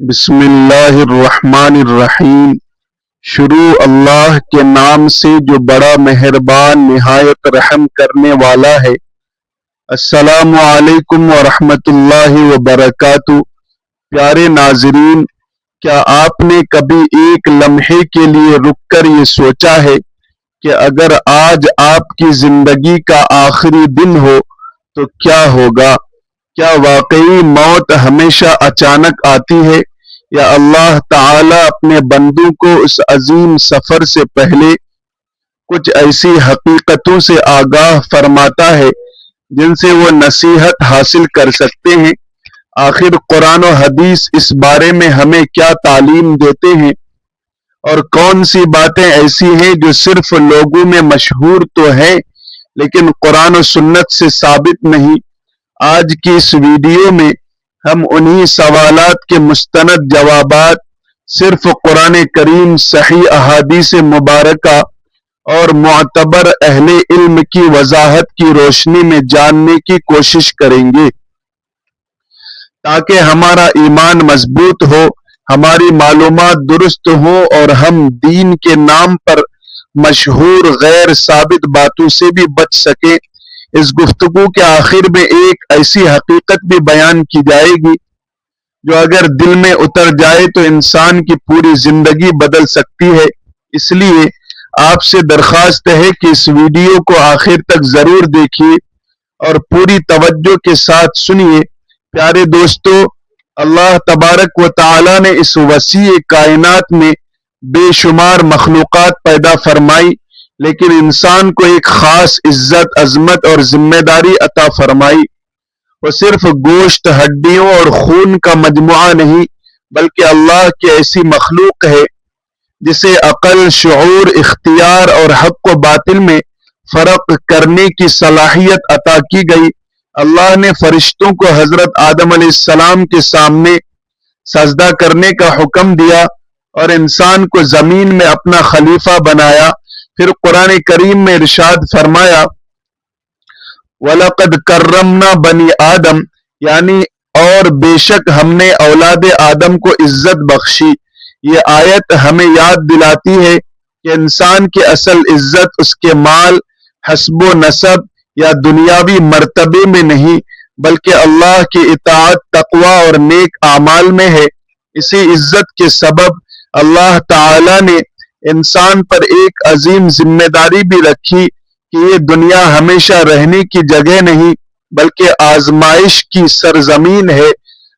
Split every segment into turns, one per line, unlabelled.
بسم اللہ الرحمن الرحیم۔ شروع اللہ کے نام سے جو بڑا مہربان نہایت رحم کرنے والا ہے۔ السلام علیکم ورحمۃ اللہ وبرکاتہ۔ پیارے ناظرین، کیا آپ نے کبھی ایک لمحے کے لیے رک کر یہ سوچا ہے کہ اگر آج آپ کی زندگی کا آخری دن ہو تو کیا ہوگا؟ کیا واقعی موت ہمیشہ اچانک آتی ہے یا اللہ تعالی اپنے بندوں کو اس عظیم سفر سے پہلے کچھ ایسی حقیقتوں سے آگاہ فرماتا ہے جن سے وہ نصیحت حاصل کر سکتے ہیں؟ آخر قرآن و حدیث اس بارے میں ہمیں کیا تعلیم دیتے ہیں، اور کون سی باتیں ایسی ہیں جو صرف لوگوں میں مشہور تو ہیں لیکن قرآن و سنت سے ثابت نہیں؟ آج کی اس ویڈیو میں ہم انہی سوالات کے مستند جوابات صرف قرآن کریم، صحیح احادیث مبارکہ اور معتبر اہل علم کی وضاحت کی روشنی میں جاننے کی کوشش کریں گے تاکہ ہمارا ایمان مضبوط ہو، ہماری معلومات درست ہوں اور ہم دین کے نام پر مشہور غیر ثابت باتوں سے بھی بچ سکیں۔ اس گفتگو کے آخر میں ایک ایسی حقیقت بھی بیان کی جائے گی جو اگر دل میں اتر جائے تو انسان کی پوری زندگی بدل سکتی ہے۔ اس لیے آپ سے درخواست ہے کہ اس ویڈیو کو آخر تک ضرور دیکھیے اور پوری توجہ کے ساتھ سنیے۔ پیارے دوستو، اللہ تبارک و تعالی نے اس وسیع کائنات میں بے شمار مخلوقات پیدا فرمائی، لیکن انسان کو ایک خاص عزت، عظمت اور ذمہ داری عطا فرمائی۔ وہ صرف گوشت، ہڈیوں اور خون کا مجموعہ نہیں بلکہ اللہ کی ایسی مخلوق ہے جسے عقل، شعور، اختیار اور حق و باطل میں فرق کرنے کی صلاحیت عطا کی گئی۔ اللہ نے فرشتوں کو حضرت آدم علیہ السلام کے سامنے سجدہ کرنے کا حکم دیا اور انسان کو زمین میں اپنا خلیفہ بنایا۔ پھر قرآن کریم میں ارشاد فرمایا، وَلَقَدْ كَرَّمْنَا بَنِي آدم، یعنی اور بے شک ہم نے اولاد آدم کو عزت بخشی۔ یہ آیت ہمیں یاد دلاتی ہے کہ انسان کی اصل عزت اس کے مال، حسب و نسب یا دنیاوی مرتبے میں نہیں بلکہ اللہ کی اطاعت، تقوی اور نیک اعمال میں ہے۔ اسی عزت کے سبب اللہ تعالی نے انسان پر ایک عظیم ذمہ داری بھی رکھی کہ یہ دنیا ہمیشہ رہنے کی جگہ نہیں بلکہ آزمائش کی سرزمین ہے،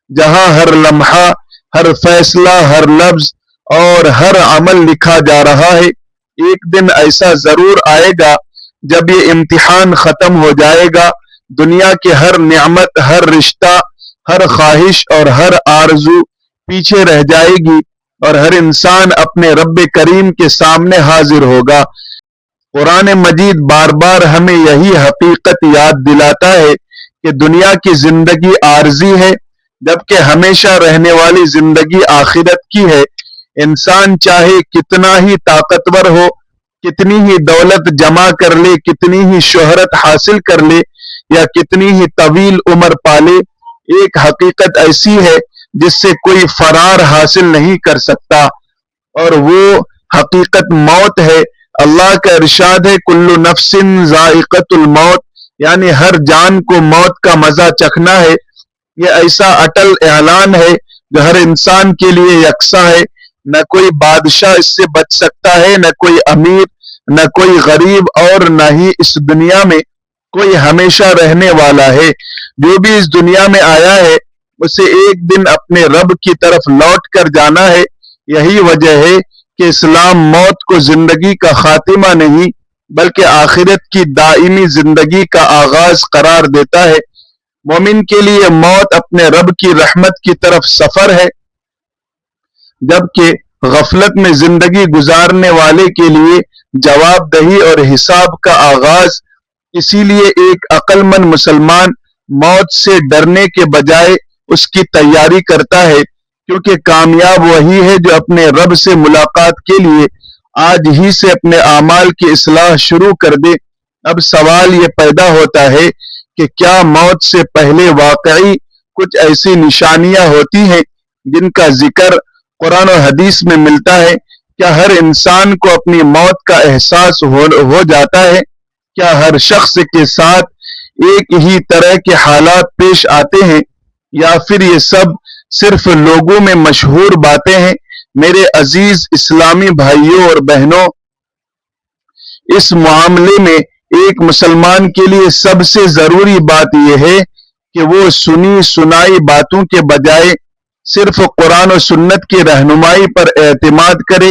جہاں ہر لمحہ، ہر فیصلہ، ہر لفظ اور ہر عمل لکھا جا رہا ہے۔ ایک دن ایسا ضرور آئے گا جب یہ امتحان ختم ہو جائے گا، دنیا کی ہر نعمت، ہر رشتہ، ہر خواہش اور ہر آرزو پیچھے رہ جائے گی اور ہر انسان اپنے رب کریم کے سامنے حاضر ہوگا۔ قرآن مجید بار بار ہمیں یہی حقیقت یاد دلاتا ہے کہ دنیا کی زندگی عارضی ہے جبکہ ہمیشہ رہنے والی زندگی آخرت کی ہے۔ انسان چاہے کتنا ہی طاقتور ہو، کتنی ہی دولت جمع کر لے، کتنی ہی شہرت حاصل کر لے یا کتنی ہی طویل عمر پالے، ایک حقیقت ایسی ہے جس سے کوئی فرار حاصل نہیں کر سکتا، اور وہ حقیقت موت ہے۔ اللہ کا ارشاد ہے، کل نفس ذائقۃ الموت، یعنی ہر جان کو موت کا مزہ چکھنا ہے۔ یہ ایسا اٹل اعلان ہے جو ہر انسان کے لیے یکساں ہے۔ نہ کوئی بادشاہ اس سے بچ سکتا ہے، نہ کوئی امیر، نہ کوئی غریب، اور نہ ہی اس دنیا میں کوئی ہمیشہ رہنے والا ہے۔ جو بھی اس دنیا میں آیا ہے اسے ایک دن اپنے رب کی طرف لوٹ کر جانا ہے۔ یہی وجہ ہے کہ اسلام موت کو زندگی کا خاتمہ نہیں بلکہ آخرت کی دائمی زندگی کا آغاز قرار دیتا ہے۔ مومن کے لیے موت اپنے رب کی رحمت کی طرف سفر ہے، جبکہ غفلت میں زندگی گزارنے والے کے لیے جواب دہی اور حساب کا آغاز۔ اسی لیے ایک عقل مند مسلمان موت سے ڈرنے کے بجائے اس کی تیاری کرتا ہے، کیونکہ کامیاب وہی ہے جو اپنے رب سے ملاقات کے لیے آج ہی سے اپنے اعمال کی اصلاح شروع کر دے۔ اب سوال یہ پیدا ہوتا ہے کہ کیا موت سے پہلے واقعی کچھ ایسی نشانیاں ہوتی ہیں جن کا ذکر قرآن و حدیث میں ملتا ہے، کیا ہر انسان کو اپنی موت کا احساس ہو جاتا ہے؟ کیا ہر شخص کے ساتھ ایک ہی طرح کے حالات پیش آتے ہیں، یا پھر یہ سب صرف لوگوں میں مشہور باتیں ہیں؟ میرے عزیز اسلامی بھائیوں اور بہنوں، اس معاملے میں ایک مسلمان کے لیے سب سے ضروری بات یہ ہے کہ وہ سنی سنائی باتوں کے بجائے صرف قرآن و سنت کی رہنمائی پر اعتماد کرے۔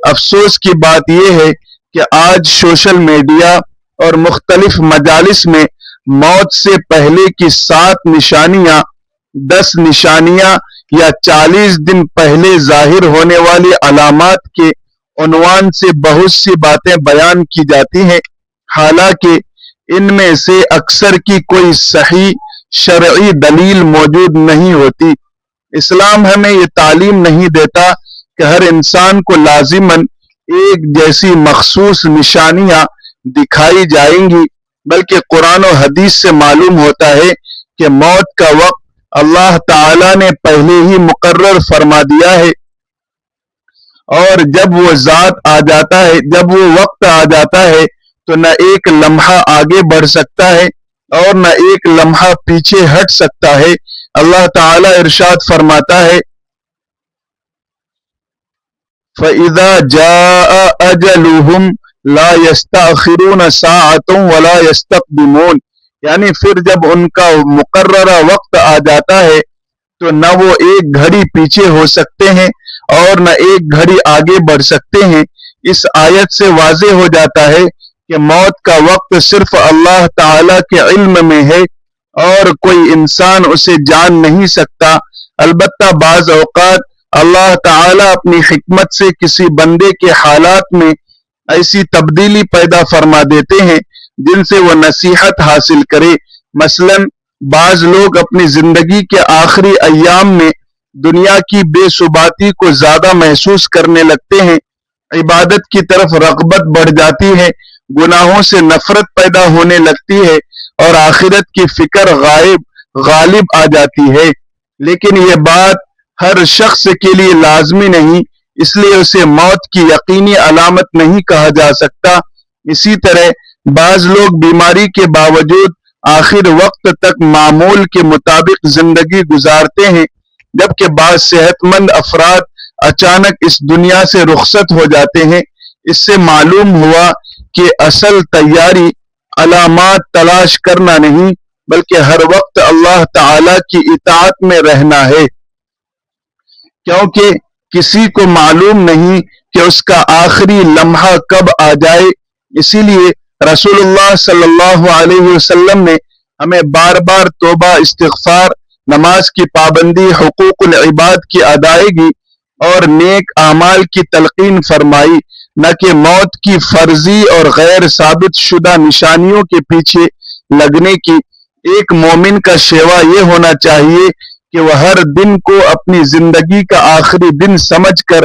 افسوس کی بات یہ ہے کہ آج سوشل میڈیا اور مختلف مجالس میں موت سے پہلے کی 7 نشانیاں، 10 نشانیاں یا 40 دن پہلے ظاہر ہونے والی علامات کے عنوان سے بہت سی باتیں بیان کی جاتی ہیں، حالانکہ ان میں سے اکثر کی کوئی صحیح شرعی دلیل موجود نہیں ہوتی۔ اسلام ہمیں یہ تعلیم نہیں دیتا کہ ہر انسان کو لازماً ایک جیسی مخصوص نشانیاں دکھائی جائیں گی، بلکہ قرآن و حدیث سے معلوم ہوتا ہے کہ موت کا وقت اللہ تعالیٰ نے پہلے ہی مقرر فرما دیا ہے، اور جب وہ وقت آ جاتا ہے تو نہ ایک لمحہ آگے بڑھ سکتا ہے اور نہ ایک لمحہ پیچھے ہٹ سکتا ہے۔ اللہ تعالیٰ ارشاد فرماتا ہے، فَإِذَا جَاءَ أَجَلُهُمْ لَا يَسْتَأْخِرُونَ سَاعَةً وَلَا يَسْتَقْدِمُونَ، یعنی پھر جب ان کا مقررہ وقت آ جاتا ہے تو نہ وہ ایک گھڑی پیچھے ہو سکتے ہیں اور نہ ایک گھڑی آگے بڑھ سکتے ہیں۔ اس آیت سے واضح ہو جاتا ہے کہ موت کا وقت صرف اللہ تعالیٰ کے علم میں ہے اور کوئی انسان اسے جان نہیں سکتا۔ البتہ بعض اوقات اللہ تعالیٰ اپنی حکمت سے کسی بندے کے حالات میں ایسی تبدیلی پیدا فرما دیتے ہیں جن سے وہ نصیحت حاصل کرے۔ مثلاً بعض لوگ اپنی زندگی کے آخری ایام میں دنیا کی بے ثباتی کو زیادہ محسوس کرنے لگتے ہیں، عبادت کی طرف رغبت بڑھ جاتی ہے، گناہوں سے نفرت پیدا ہونے لگتی ہے اور آخرت کی فکر غالب آ جاتی ہے۔ لیکن یہ بات ہر شخص کے لیے لازمی نہیں، اس لیے اسے موت کی یقینی علامت نہیں کہا جا سکتا۔ اسی طرح بعض لوگ بیماری کے باوجود آخر وقت تک معمول کے مطابق زندگی گزارتے ہیں، جبکہ بعض صحت مند افراد اچانک اس دنیا سے رخصت ہو جاتے ہیں۔ اس سے معلوم ہوا کہ اصل تیاری علامات تلاش کرنا نہیں، بلکہ ہر وقت اللہ تعالیٰ کی اطاعت میں رہنا ہے، کیونکہ کسی کو معلوم نہیں کہ اس کا آخری لمحہ کب آ جائے۔ اسی لیے رسول اللہ صلی اللہ علیہ وسلم نے ہمیں بار بار توبہ، استغفار، نماز کی پابندی، حقوق العباد کی ادائیگی اور نیک اعمال کی تلقین فرمائی، نہ کہ موت کی فرضی اور غیر ثابت شدہ نشانیوں کے پیچھے لگنے کی۔ ایک مومن کا شیوا یہ ہونا چاہیے کہ وہ ہر دن کو اپنی زندگی کا آخری دن سمجھ کر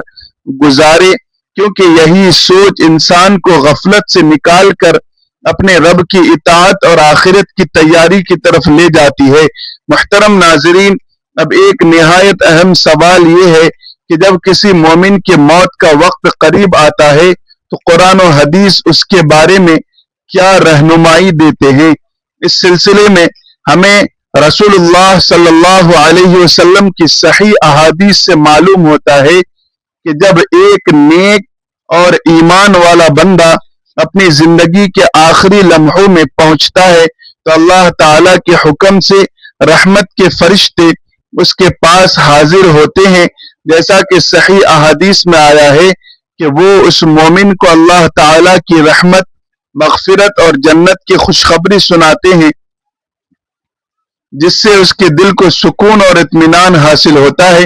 گزارے، کیونکہ یہی سوچ انسان کو غفلت سے نکال کر اپنے رب کی اطاعت اور آخرت کی تیاری کی طرف لے جاتی ہے۔ محترم ناظرین، اب ایک نہایت اہم سوال یہ ہے کہ جب کسی مومن کے موت کا وقت قریب آتا ہے تو قرآن و حدیث اس کے بارے میں کیا رہنمائی دیتے ہیں؟ اس سلسلے میں ہمیں رسول اللہ صلی اللہ علیہ وسلم کی صحیح احادیث سے معلوم ہوتا ہے کہ جب ایک نیک اور ایمان والا بندہ اپنی زندگی کے آخری لمحوں میں پہنچتا ہے تو اللہ تعالیٰ کے حکم سے رحمت کے فرشتے اس کے پاس حاضر ہوتے ہیں، جیسا کہ صحیح احادیث میں آیا ہے کہ وہ اس مومن کو اللہ تعالیٰ کی رحمت، مغفرت اور جنت کی خوشخبری سناتے ہیں، جس سے اس کے دل کو سکون اور اطمینان حاصل ہوتا ہے۔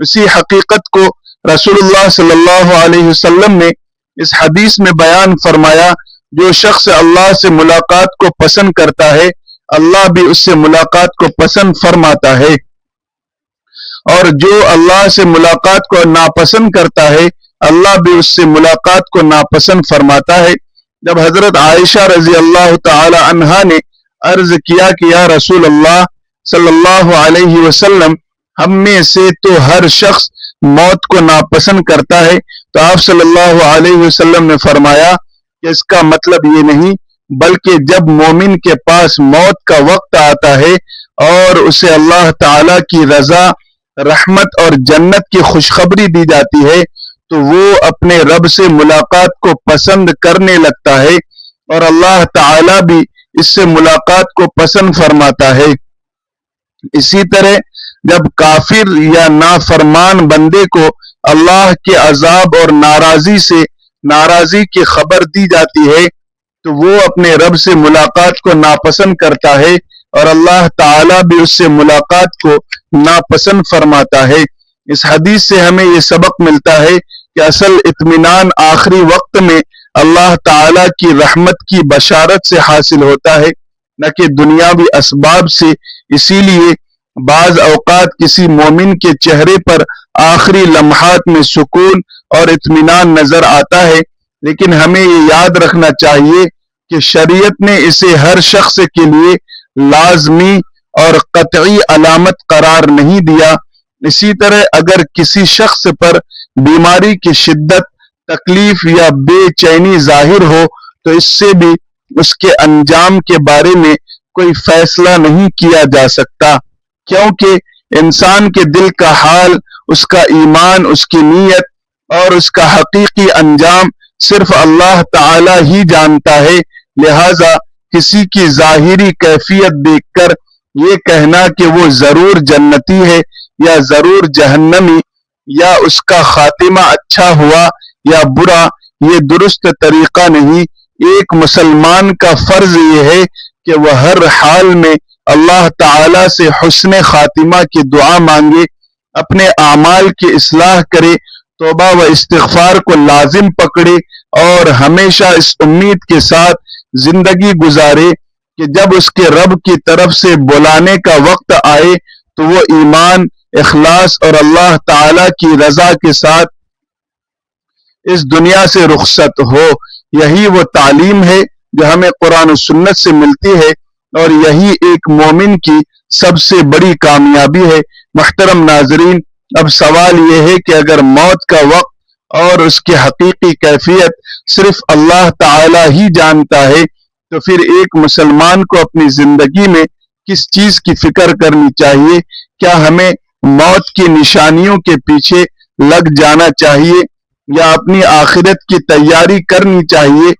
اسی حقیقت کو رسول اللہ صلی اللہ علیہ وسلم نے اس حدیث میں بیان فرمایا، جو شخص اللہ سے ملاقات کو پسند کرتا ہے اللہ بھی اس سے ملاقات کو پسند فرماتا ہے، اور جو اللہ سے ملاقات کو ناپسند کرتا ہے اللہ بھی اس سے ملاقات کو ناپسند فرماتا ہے۔ جب حضرت عائشہ رضی اللہ تعالی عنہا نے عرض کیا کہ یا رسول اللہ صلی اللہ علیہ وسلم، ہم میں سے تو ہر شخص موت کو ناپسند کرتا ہے۔ تو آپ صلی اللہ علیہ وسلم نے فرمایا کہ اس کا مطلب یہ نہیں، بلکہ جب مومن کے پاس موت کا وقت آتا ہے اور اسے اللہ تعالی کی رضا، رحمت اور جنت کی خوشخبری دی جاتی ہے تو وہ اپنے رب سے ملاقات کو پسند کرنے لگتا ہے اور اللہ تعالی بھی اس سے ملاقات کو پسند فرماتا ہے۔ اسی طرح جب کافر یا نافرمان بندے کو اللہ کے عذاب اور ناراضی کی خبر دی جاتی ہے تو وہ اپنے رب سے ملاقات کو ناپسند کرتا ہے اور اللہ تعالیٰ بھی اس سے ملاقات کو ناپسند فرماتا ہے۔ اس حدیث سے ہمیں یہ سبق ملتا ہے کہ اصل اطمینان آخری وقت میں اللہ تعالیٰ کی رحمت کی بشارت سے حاصل ہوتا ہے، نہ کہ دنیاوی اسباب سے۔ اسی لیے بعض اوقات کسی مومن کے چہرے پر آخری لمحات میں سکون اور اطمینان نظر آتا ہے، لیکن ہمیں یہ یاد رکھنا چاہیے کہ شریعت نے اسے ہر شخص کے لیے لازمی اور قطعی علامت قرار نہیں دیا۔ اسی طرح اگر کسی شخص پر بیماری کی شدت، تکلیف یا بے چینی ظاہر ہو تو اس سے بھی اس کے انجام کے بارے میں کوئی فیصلہ نہیں کیا جا سکتا، کیونکہ انسان کے دل کا حال، اس کا ایمان، اس کی نیت اور اس کا حقیقی انجام صرف اللہ تعالی ہی جانتا ہے۔ لہذا کسی کی ظاہری کیفیت دیکھ کر یہ کہنا کہ وہ ضرور جنتی ہے یا ضرور جہنمی، یا اس کا خاتمہ اچھا ہوا یا برا، یہ درست طریقہ نہیں۔ ایک مسلمان کا فرض یہ ہے کہ وہ ہر حال میں اللہ تعالی سے حسن خاتمہ کی دعا مانگے، اپنے اعمال کی اصلاح کرے، توبہ و استغفار کو لازم پکڑے اور ہمیشہ اس امید کے ساتھ زندگی گزارے کہ جب اس کے رب کی طرف سے بلانے کا وقت آئے تو وہ ایمان، اخلاص اور اللہ تعالی کی رضا کے ساتھ اس دنیا سے رخصت ہو۔ یہی وہ تعلیم ہے جو ہمیں قرآن و سنت سے ملتی ہے اور یہی ایک مومن کی سب سے بڑی کامیابی ہے۔ محترم ناظرین، اب سوال یہ ہے کہ اگر موت کا وقت اور اس کی حقیقی کیفیت صرف اللہ تعالی ہی جانتا ہے تو پھر ایک مسلمان کو اپنی زندگی میں کس چیز کی فکر کرنی چاہیے؟ کیا ہمیں موت کی نشانیوں کے پیچھے لگ جانا چاہیے یا اپنی آخرت کی تیاری کرنی چاہیے؟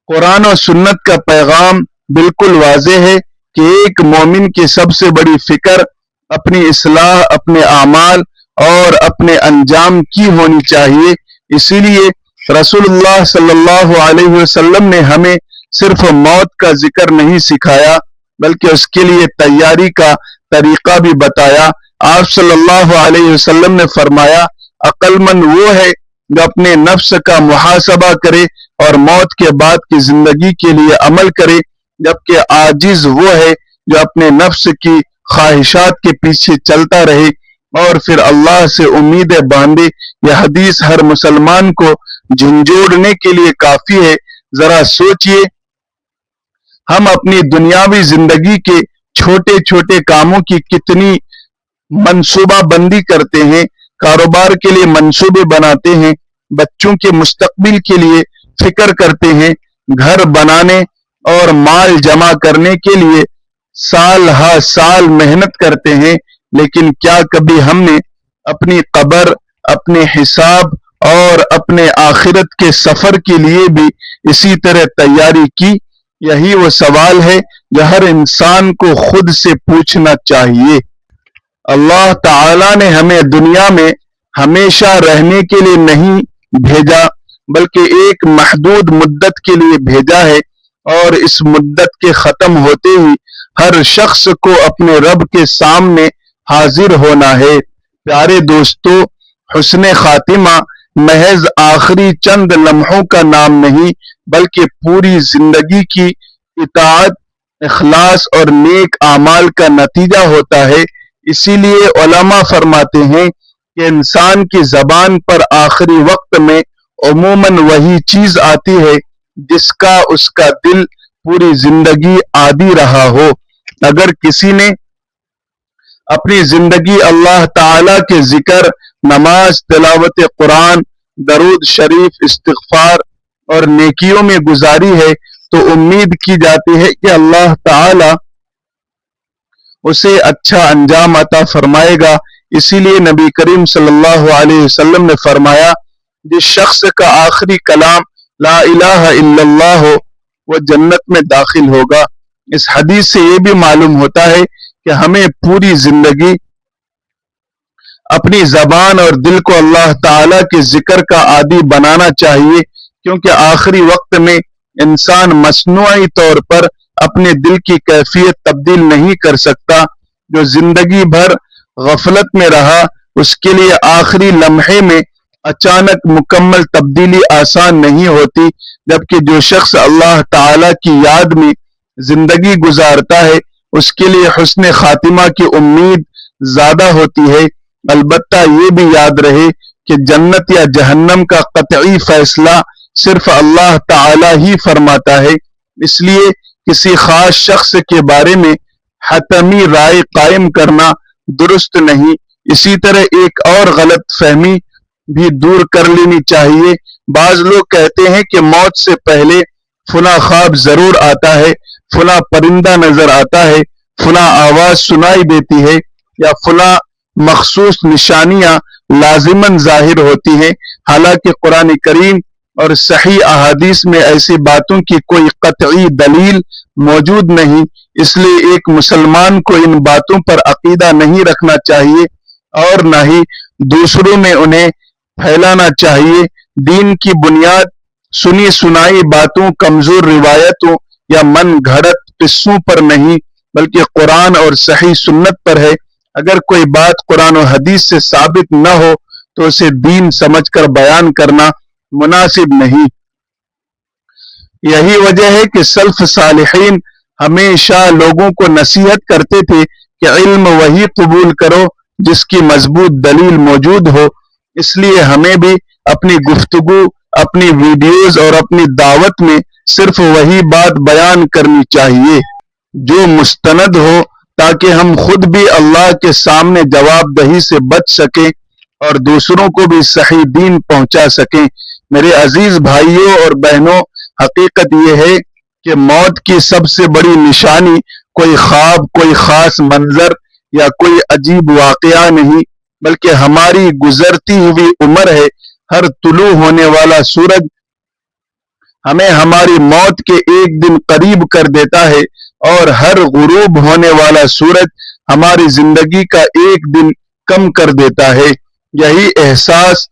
قرآن و سنت کا پیغام بالکل واضح ہے کہ ایک مومن کی سب سے بڑی فکر اپنی اصلاح، اپنے اعمال اور اپنے انجام کی ہونی چاہیے۔ اسی لیے رسول اللہ صلی اللہ علیہ وسلم نے ہمیں صرف موت کا ذکر نہیں سکھایا بلکہ اس کے لیے تیاری کا طریقہ بھی بتایا۔ آپ صلی اللہ علیہ وسلم نے فرمایا، عقل مند وہ ہے جو اپنے نفس کا محاسبہ کرے اور موت کے بعد کی زندگی کے لیے عمل کرے، جبکہ عاجز وہ ہے جو اپنے نفس کی خواہشات کے پیچھے چلتا رہے اور پھر اللہ سے امیدیں باندھے۔ یہ حدیث ہر مسلمان کو جھنجھوڑنے کے لیے کافی ہے۔ ذرا سوچئے، ہم اپنی دنیاوی زندگی کے چھوٹے چھوٹے کاموں کی کتنی منصوبہ بندی کرتے ہیں، کاروبار کے لیے منصوبے بناتے ہیں، بچوں کے مستقبل کے لیے فکر کرتے ہیں، گھر بنانے اور مال جمع کرنے کے لیے سال ہا سال محنت کرتے ہیں، لیکن کیا کبھی ہم نے اپنی قبر، اپنے حساب اور اپنے آخرت کے سفر کے لیے بھی اسی طرح تیاری کی؟ یہی وہ سوال ہے جو ہر انسان کو خود سے پوچھنا چاہیے۔ اللہ تعالیٰ نے ہمیں دنیا میں ہمیشہ رہنے کے لیے نہیں بھیجا بلکہ ایک محدود مدت کے لیے بھیجا ہے، اور اس مدت کے ختم ہوتے ہی ہر شخص کو اپنے رب کے سامنے حاضر ہونا ہے۔ پیارے دوستو، حسن خاتمہ محض آخری چند لمحوں کا نام نہیں بلکہ پوری زندگی کی اطاعت، اخلاص اور نیک اعمال کا نتیجہ ہوتا ہے۔ اسی لیے علماء فرماتے ہیں کہ انسان کی زبان پر آخری وقت میں عموماً وہی چیز آتی ہے جس کا اس کا دل پوری زندگی عادی رہا ہو۔ اگر کسی نے اپنی زندگی اللہ تعالی کے ذکر، نماز، تلاوت قرآن، درود شریف، استغفار اور نیکیوں میں گزاری ہے تو امید کی جاتی ہے کہ اللہ تعالی اسے اچھا انجام عطا فرمائے گا۔ اسی لیے نبی کریم صلی اللہ علیہ وسلم نے فرمایا، جس شخص کا آخری کلام لا الہ الا اللہ ہو وہ جنت میں داخل ہوگا۔ اس حدیث سے یہ بھی معلوم ہوتا ہے کہ ہمیں پوری زندگی اپنی زبان اور دل کو اللہ تعالی کے ذکر کا عادی بنانا چاہیے، کیونکہ آخری وقت میں انسان مصنوعی طور پر اپنے دل کی کیفیت تبدیل نہیں کر سکتا۔ جو زندگی بھر غفلت میں رہا اس کے لیے آخری لمحے میں اچانک مکمل تبدیلی آسان نہیں ہوتی، جبکہ جو شخص اللہ تعالی کی یاد میں زندگی گزارتا ہے اس کے لیے حسن خاتمہ کی امید زیادہ ہوتی ہے۔ البتہ یہ بھی یاد رہے کہ جنت یا جہنم کا قطعی فیصلہ صرف اللہ تعالی ہی فرماتا ہے، اس لیے کسی خاص شخص کے بارے میں حتمی رائے قائم کرنا درست نہیں۔ اسی طرح ایک اور غلط فہمی بھی دور کر لینی چاہیے۔ بعض لوگ کہتے ہیں کہ موت سے پہلے فلاں خواب ضرور آتا ہے، فلاں پرندہ نظر آتا ہے، فلاں آواز سنائی دیتی ہے یا فلاں مخصوص نشانیاں لازماً ظاہر ہوتی ہیں، حالانکہ قرآن کریم اور صحیح احادیث میں ایسی باتوں کی کوئی قطعی دلیل موجود نہیں۔ اس لیے ایک مسلمان کو ان باتوں پر عقیدہ نہیں رکھنا چاہیے اور نہ ہی دوسروں میں انہیں پھیلانا چاہیے۔ دین کی بنیاد سنی سنائی باتوں، کمزور روایتوں یا من گھڑت قصوں پر نہیں بلکہ قرآن اور صحیح سنت پر ہے۔ اگر کوئی بات قرآن و حدیث سے ثابت نہ ہو تو اسے دین سمجھ کر بیان کرنا مناسب نہیں۔ یہی وجہ ہے کہ سلف صالحین ہمیشہ لوگوں کو نصیحت کرتے تھے کہ علم وہی قبول کرو جس کی مضبوط دلیل موجود ہو۔ اس لیے ہمیں بھی اپنی گفتگو، اپنی ویڈیوز اور اپنی دعوت میں صرف وہی بات بیان کرنی چاہیے جو مستند ہو، تاکہ ہم خود بھی اللہ کے سامنے جواب دہی سے بچ سکیں اور دوسروں کو بھی صحیح دین پہنچا سکیں۔ میرے عزیز بھائیوں اور بہنوں، حقیقت یہ ہے کہ موت کی سب سے بڑی نشانی کوئی خواب، کوئی خاص منظر یا کوئی عجیب واقعہ نہیں بلکہ ہماری گزرتی ہوئی عمر ہے۔ ہر طلوع ہونے والا سورج ہمیں ہماری موت کے ایک دن قریب کر دیتا ہے اور ہر غروب ہونے والا سورج ہماری زندگی کا ایک دن کم کر دیتا ہے۔ یہی احساس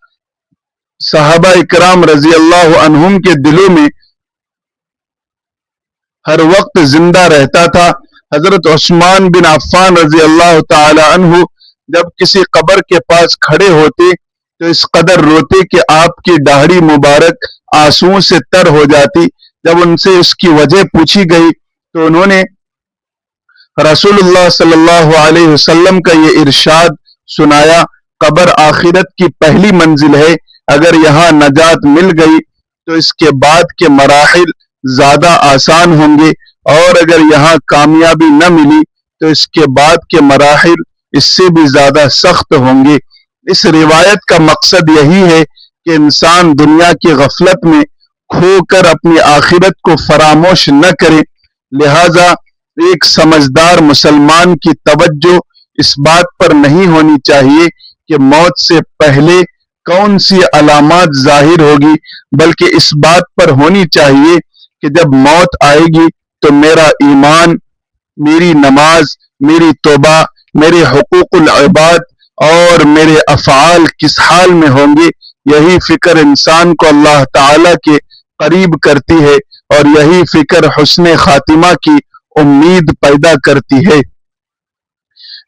صحابہ اکرام رضی اللہ عنہم کے دلوں میں ہر وقت زندہ رہتا تھا۔ حضرت عثمان بن عفان رضی اللہ تعالی عنہ جب کسی قبر کے پاس کھڑے ہوتے تو اس قدر روتے کہ آپ کی داڑھی مبارک آنسوؤں سے تر ہو جاتی۔ جب ان سے اس کی وجہ پوچھی گئی تو انہوں نے رسول اللہ صلی اللہ علیہ وسلم کا یہ ارشاد سنایا، قبر آخرت کی پہلی منزل ہے، اگر یہاں نجات مل گئی تو اس کے بعد کے مراحل زیادہ آسان ہوں گے، اور اگر یہاں کامیابی نہ ملی تو اس کے بعد کے مراحل اس سے بھی زیادہ سخت ہوں گے۔ اس روایت کا مقصد یہی ہے کہ انسان دنیا کی غفلت میں کھو کر اپنی آخرت کو فراموش نہ کرے۔ لہذا ایک سمجھدار مسلمان کی توجہ اس بات پر نہیں ہونی چاہیے کہ موت سے پہلے کون سی علامات ظاہر ہوگی، بلکہ اس بات پر ہونی چاہیے کہ جب موت آئے گی تو میرا ایمان، میری نماز، میری توبہ، میرے حقوق العباد اور میرے افعال کس حال میں ہوں گے۔ یہی فکر انسان کو اللہ تعالی کے قریب کرتی ہے اور یہی فکر حسن خاتمہ کی امید پیدا کرتی ہے۔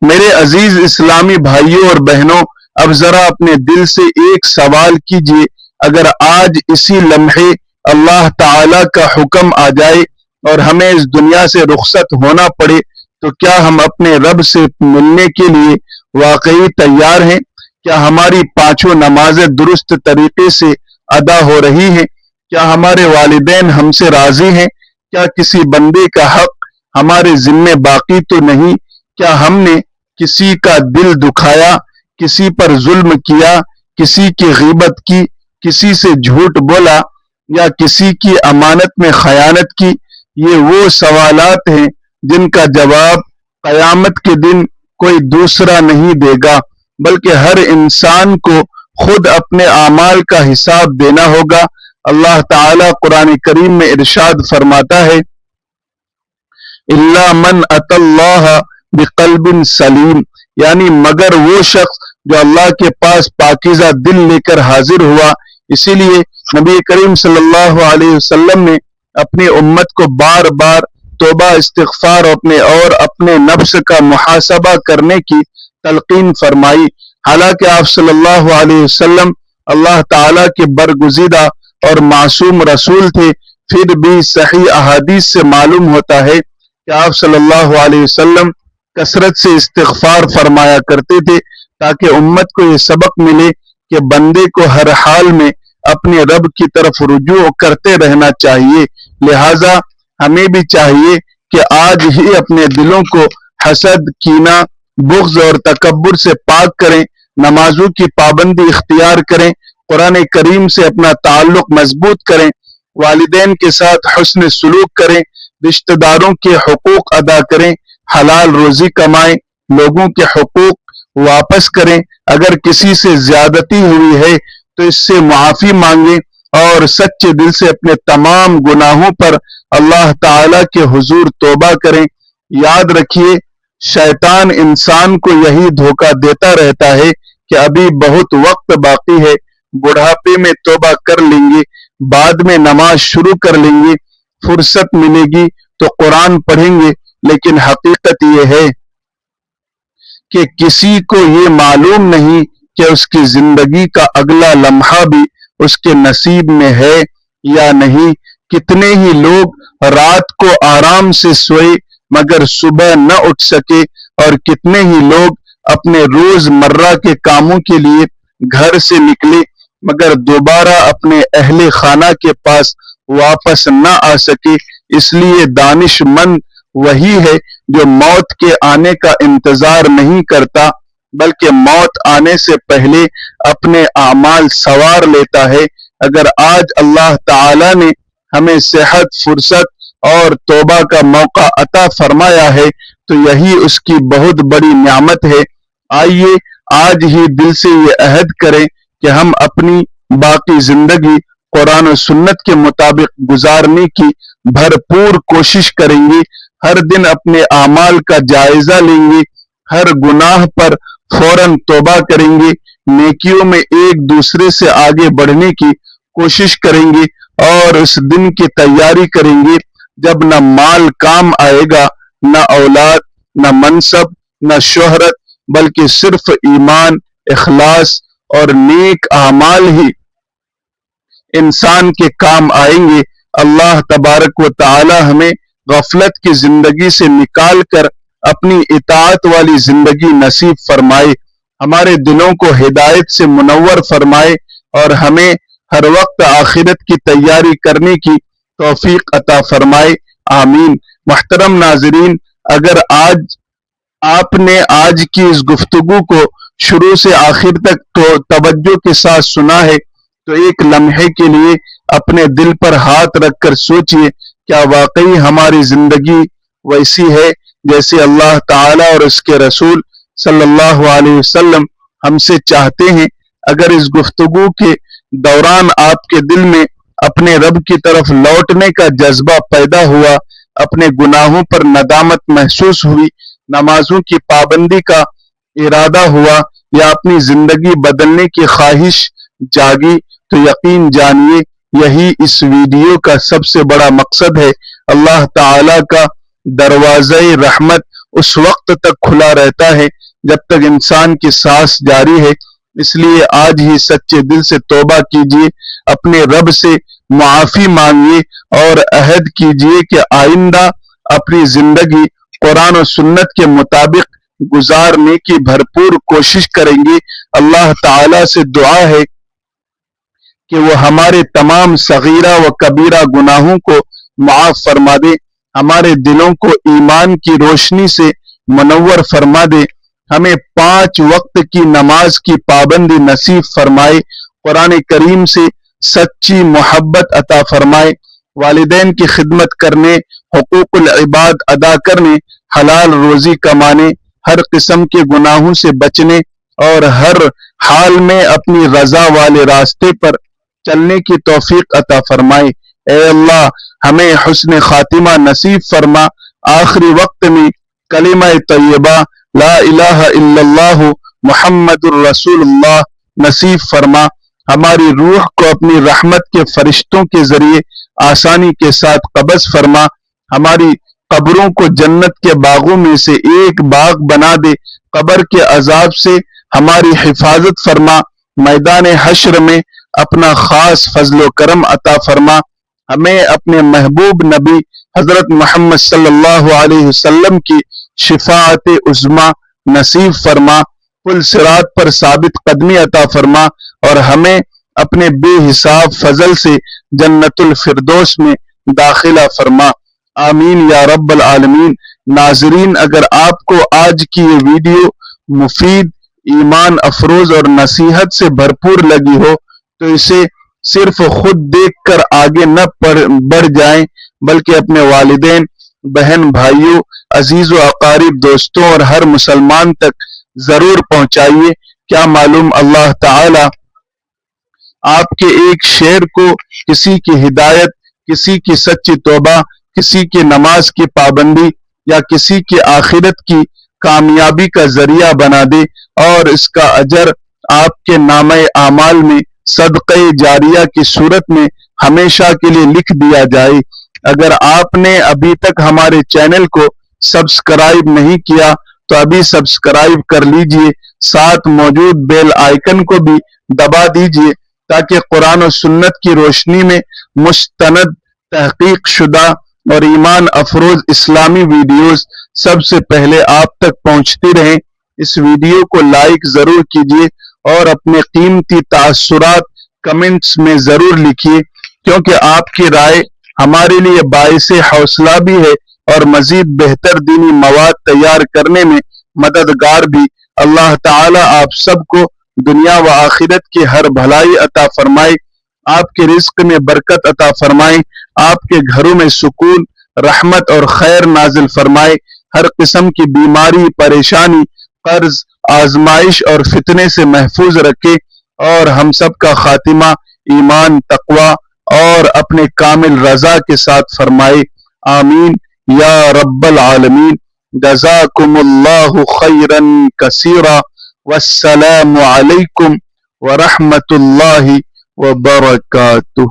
میرے عزیز اسلامی بھائیوں اور بہنوں، اب ذرا اپنے دل سے ایک سوال کیجئے، اگر آج اسی لمحے اللہ تعالی کا حکم آ جائے اور ہمیں اس دنیا سے رخصت ہونا پڑے تو کیا ہم اپنے رب سے ملنے کے لیے واقعی تیار ہیں؟ کیا ہماری پانچوں نمازیں درست طریقے سے ادا ہو رہی ہیں؟ کیا ہمارے والدین ہم سے راضی ہیں؟ کیا کسی بندے کا حق ہمارے ذمے باقی تو نہیں؟ کیا ہم نے کسی کا دل دکھایا، کسی پر ظلم کیا، کسی کی غیبت کی، کسی سے جھوٹ بولا یا کسی کی امانت میں خیانت کی، یہ وہ سوالات ہیں جن کا جواب قیامت کے دن کوئی دوسرا نہیں دے گا، بلکہ ہر انسان کو خود اپنے اعمال کا حساب دینا ہوگا۔ اللہ تعالیٰ قرآن کریم میں ارشاد فرماتا ہے اِلَّا مَنْ أَتَى اللَّهَ بِقَلْبٍ سَلِيمٍ، یعنی مگر وہ شخص جو اللہ کے پاس پاکیزہ دل لے کر حاضر ہوا۔ اسی لیے نبی کریم صلی اللہ علیہ وسلم نے اپنی امت کو بار بار توبہ، استغفار اور اپنے نفس کا محاسبہ کرنے کی تلقین فرمائی۔ حالانکہ آپ صلی اللہ علیہ وسلم اللہ تعالیٰ کے برگزیدہ اور معصوم رسول تھے، پھر بھی صحیح احادیث سے معلوم ہوتا ہے کہ آپ صلی اللہ علیہ وسلم کثرت سے استغفار فرمایا کرتے تھے، تاکہ امت کو یہ سبق ملے کہ بندے کو ہر حال میں اپنے رب کی طرف رجوع کرتے رہنا چاہیے۔ لہٰذا ہمیں بھی چاہیے کہ آج ہی اپنے دلوں کو حسد، کینہ، بغض اور تکبر سے پاک کریں، نمازوں کی پابندی اختیار کریں، قرآن کریم سے اپنا تعلق مضبوط کریں، والدین کے ساتھ حسن سلوک کریں، رشتہ داروں کے حقوق ادا کریں، حلال روزی کمائیں، لوگوں کے حقوق واپس کریں، اگر کسی سے زیادتی ہوئی ہے تو اس سے معافی مانگیں اور سچے دل سے اپنے تمام گناہوں پر اللہ تعالیٰ کے حضور توبہ کریں۔ یاد رکھیے، شیطان انسان کو یہی دھوکہ دیتا رہتا ہے کہ ابھی بہت وقت باقی ہے، بڑھاپے میں توبہ کر لیں گے، بعد میں نماز شروع کر لیں گے، فرصت ملے گی تو قرآن پڑھیں گے، لیکن حقیقت یہ ہے کہ کسی کو یہ معلوم نہیں کہ اس کی زندگی کا اگلا لمحہ بھی اس کے نصیب میں ہے یا نہیں۔ کتنے ہی لوگ رات کو آرام سے سوئے مگر صبح نہ اٹھ سکے، اور کتنے ہی لوگ اپنے روز مرہ کے کاموں کے لیے گھر سے نکلے مگر دوبارہ اپنے اہل خانہ کے پاس واپس نہ آ سکے۔ اس لیے دانش مند وہی ہے جو موت کے آنے کا انتظار نہیں کرتا، بلکہ موت آنے سے پہلے اپنے اعمال سنوار لیتا ہے۔ اگر آج اللہ تعالیٰ نے ہمیں صحت، فرصت اور توبہ کا موقع عطا فرمایا ہے تو یہی اس کی بہت بڑی نعمت ہے۔ آئیے آج ہی دل سے یہ عہد کریں کہ ہم اپنی باقی زندگی قرآن و سنت کے مطابق گزارنے کی بھرپور کوشش کریں گے، ہر دن اپنے اعمال کا جائزہ لیں گے، ہر گناہ پر فوراً توبہ کریں گے، نیکیوں میں ایک دوسرے سے آگے بڑھنے کی کوشش کریں گے، اور اس دن کی تیاری کریں گے جب نہ مال کام آئے گا، نہ اولاد، نہ منصب، نہ شہرت، بلکہ صرف ایمان، اخلاص اور نیک اعمال ہی انسان کے کام آئیں گے۔ اللہ تبارک و تعالی ہمیں غفلت کی زندگی سے نکال کر اپنی اطاعت والی زندگی نصیب فرمائے، ہمارے دلوں کو ہدایت سے منور فرمائے اور ہمیں ہر وقت آخرت کی تیاری کرنے کی توفیق عطا فرمائے، آمین۔ محترم ناظرین، اگر آج آپ نے آج کی اس گفتگو کو شروع سے آخر تک توجہ کے ساتھ سنا ہے تو ایک لمحے کے لیے اپنے دل پر ہاتھ رکھ کر سوچئے، کیا واقعی ہماری زندگی ویسی ہے جیسے اللہ تعالیٰ اور اس کے رسول صلی اللہ علیہ وسلم ہم سے چاہتے ہیں؟ اگر اس گفتگو کے دوران آپ کے دل میں اپنے رب کی طرف لوٹنے کا جذبہ پیدا ہوا، اپنے گناہوں پر ندامت محسوس ہوئی، نمازوں کی پابندی کا ارادہ ہوا یا اپنی زندگی بدلنے کی خواہش جاگی، تو یقین جانیے یہی اس ویڈیو کا سب سے بڑا مقصد ہے۔ اللہ تعالیٰ کا دروازہ رحمت اس وقت تک کھلا رہتا ہے جب تک انسان کی سانس جاری ہے، اس لیے آج ہی سچے دل سے توبہ کیجیے، اپنے رب سے معافی مانگیے اور عہد کیجیے کہ آئندہ اپنی زندگی قرآن و سنت کے مطابق گزارنے کی بھرپور کوشش کریں گے۔ اللہ تعالیٰ سے دعا ہے کہ وہ ہمارے تمام صغیرہ و کبیرہ گناہوں کو معاف فرما دے، ہمارے دلوں کو ایمان کی روشنی سے منور فرما دے ہمیں 5 وقت کی نماز کی پابندی نصیب فرمائے، قرآن کریم سے سچی محبت عطا فرمائے، والدین کی خدمت کرنے، حقوق العباد ادا کرنے، حلال روزی کمانے، ہر قسم کے گناہوں سے بچنے اور ہر حال میں اپنی رضا والے راستے پر چلنے کی توفیق عطا فرمائے۔ اے اللہ ہمیں حسن خاتمہ نصیب فرما، آخری وقت میں کلمہ طیبہ لا الہ الا اللہ محمد الرسول اللہ نصیب فرما، ہماری روح کو اپنی رحمت کے فرشتوں کے ذریعے آسانی کے ساتھ قبض فرما، ہماری قبروں کو جنت کے باغوں میں سے ایک باغ بنا دے، قبر کے عذاب سے ہماری حفاظت فرما، میدان حشر میں اپنا خاص فضل و کرم عطا فرما، ہمیں اپنے محبوب نبی حضرت محمد صلی اللہ علیہ وسلم کی شفاعت عظمی نصیب فرما، پل صراط پر ثابت قدمی عطا فرما اور ہمیں اپنے بے حساب فضل سے جنت الفردوس میں داخلہ فرما، آمین یا رب العالمین۔ ناظرین، اگر آپ کو آج کی یہ ویڈیو مفید، ایمان افروز اور نصیحت سے بھرپور لگی ہو تو اسے صرف خود دیکھ کر آگے نہ بڑھ جائیں بلکہ اپنے والدین، بہن، بھائیوں، عزیز و اقارب، دوستوں اور ہر مسلمان تک ضرور پہنچائیے۔ کیا معلوم اللہ تعالی آپ کے ایک شعر کو کسی کی ہدایت، کسی کی سچی توبہ، کسی کی نماز کی پابندی یا کسی کی آخرت کی کامیابی کا ذریعہ بنا دے اور اس کا اجر آپ کے نامہ اعمال میں صدقہ جاریہ کی صورت میں ہمیشہ کے لیے لکھ دیا جائے۔ اگر آپ نے ابھی تک ہمارے چینل کو سبسکرائب نہیں کیا تو ابھی سبسکرائب کر لیجئے، ساتھ موجود بیل آئیکن کو بھی دبا دیجئے تاکہ قرآن و سنت کی روشنی میں مستند، تحقیق شدہ اور ایمان افروز اسلامی ویڈیوز سب سے پہلے آپ تک پہنچتی رہیں۔ اس ویڈیو کو لائک ضرور کیجئے اور اپنے قیمتی تاثرات کمنٹس میں ضرور لکھیے، کیونکہ آپ کی رائے ہمارے لیے باعث حوصلہ بھی ہے اور مزید بہتر دینی مواد تیار کرنے میں مددگار بھی۔ اللہ تعالی آپ سب کو دنیا و آخرت کی ہر بھلائی عطا فرمائے، آپ کے رزق میں برکت عطا فرمائے، آپ کے گھروں میں سکون، رحمت اور خیر نازل فرمائے، ہر قسم کی بیماری، پریشانی، قرض، آزمائش اور فتنے سے محفوظ رکھے اور ہم سب کا خاتمہ ایمان، تقوی اور اپنے کامل رضا کے ساتھ فرمائے، آمین یا رب العالمین۔ جزاکم اللہ خیرا کثیرا، والسلام علیکم ورحمۃ اللہ وبرکاتہ۔